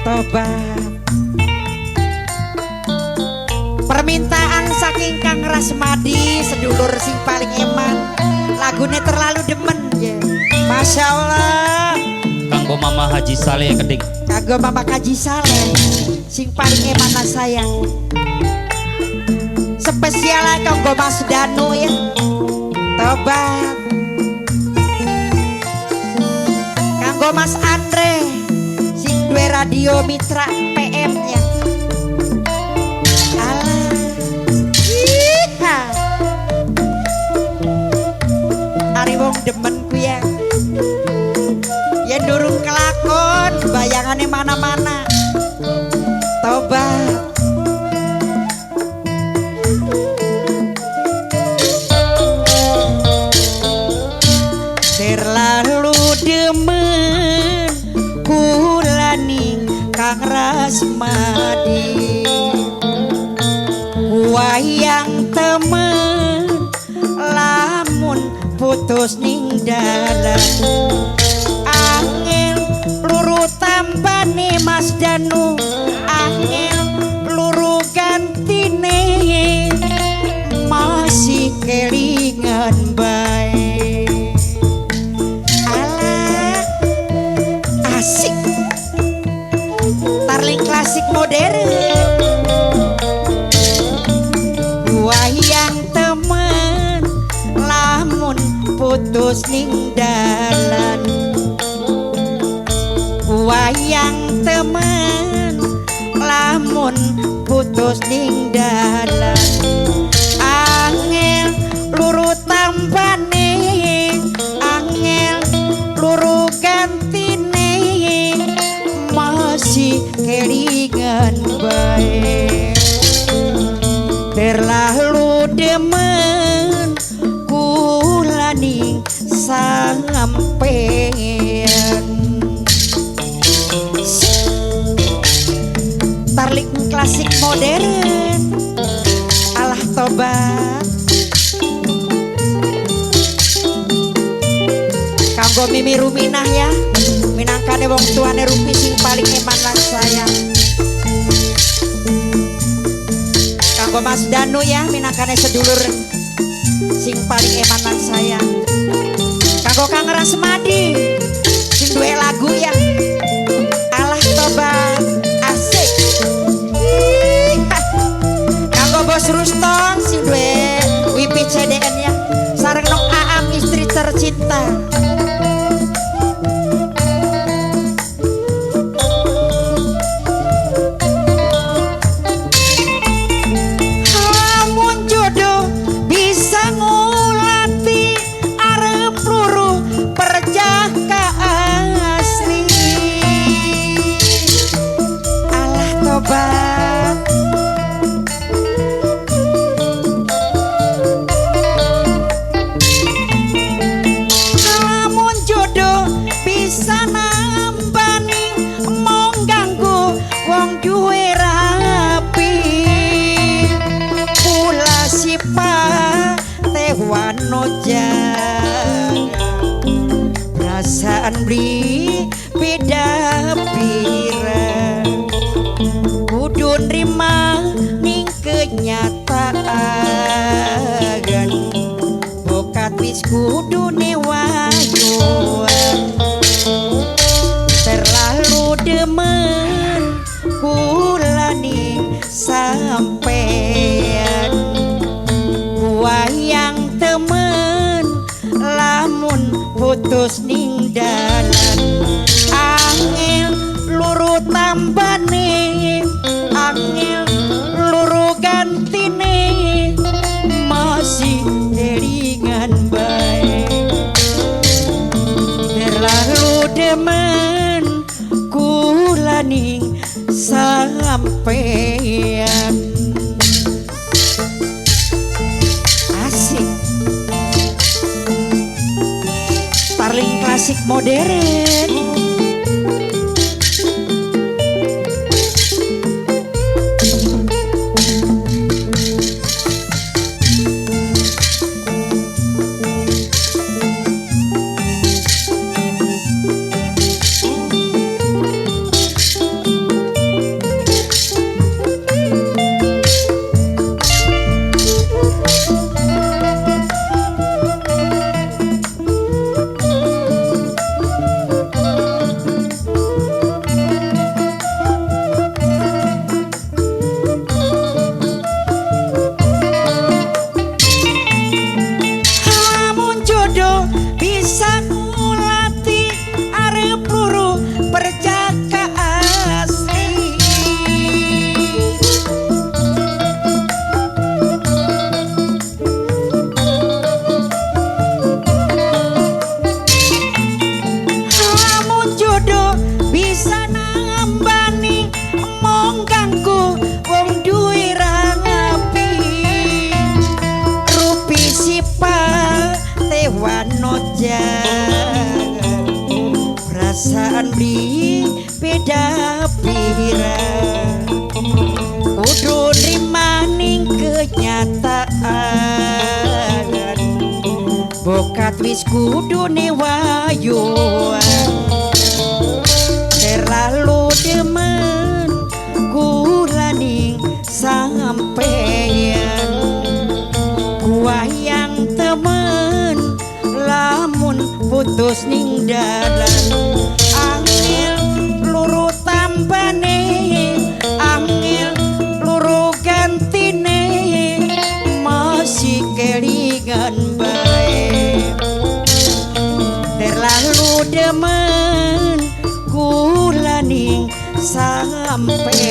Tobat. Permintaan saking Kang Rasmadi, sedulur sing paling eman. Lagunya terlalu demen ya. Masya Allah. Kanggo Mama Haji Saleh Kedik. Kanggo Mama Haji Saleh sing paling eman lah sayang. Spesial kanggo Mas Danu ya. Tobat. Kanggo Mas Andre sing duwe radio Mitra PM nya. Alah. Iha. Ari wong demen ku ya. Ya durung kelakon, bayangannya mana-mana. Tobat. Terlalu demen kulaning Kang Rasmadi, wayang temen lamun putus ning dalan. Angin peluru tampane Mas Danu, angin peluru gantine masih kelingan bae. Alah asik, tarling klasik modern. Wayang temen lamun putus ning dalan, wayang temen lamun putus ning dalan. Angel luru tampane, angel luru gantine masih kelingan bae. Terlalu demen kulaning sampean. Tarling klasik modern. Alah tobat. Kanggo Mimi Ruminah ya, minangkane wong tuane Rumpi sing paling eman lan sayang. Kanggo Mas Danu ya, minangkane sedulur sing paling eman lan sayang. Kanggo Kang Rasmadi sing duwe lagu ya. Alah tobat. Asik. Kanggo Bos Ruston sing duwe WP CDN ya. Sareng Nok Aam istri tercinta. Lamun jodoh bisa ngulati arep luru perjaka asli. Alah tobat. Lamun jodoh bisa nambani mong ganggu wong duwe rapi. Pula sipa tewano jaga, perasaan beli beda pira. Kudu nrima ning kenyataan, bokat wis kudu newayuan. Terlalu demen kulaning sampean, wayang temen lamun putus ning dalan. Angel luru tambane, angel luru gantine masih kelingan bae. Terlalu demen kulaning sampean. Asik. Starling klasik modern. wis kudune wayuan terlalu demen kulaning sampeyan wayang temen lamun putus ning dalan angel luru tambane angel luru gantine masih kelingan bae terlalu demen kulaning sampeyan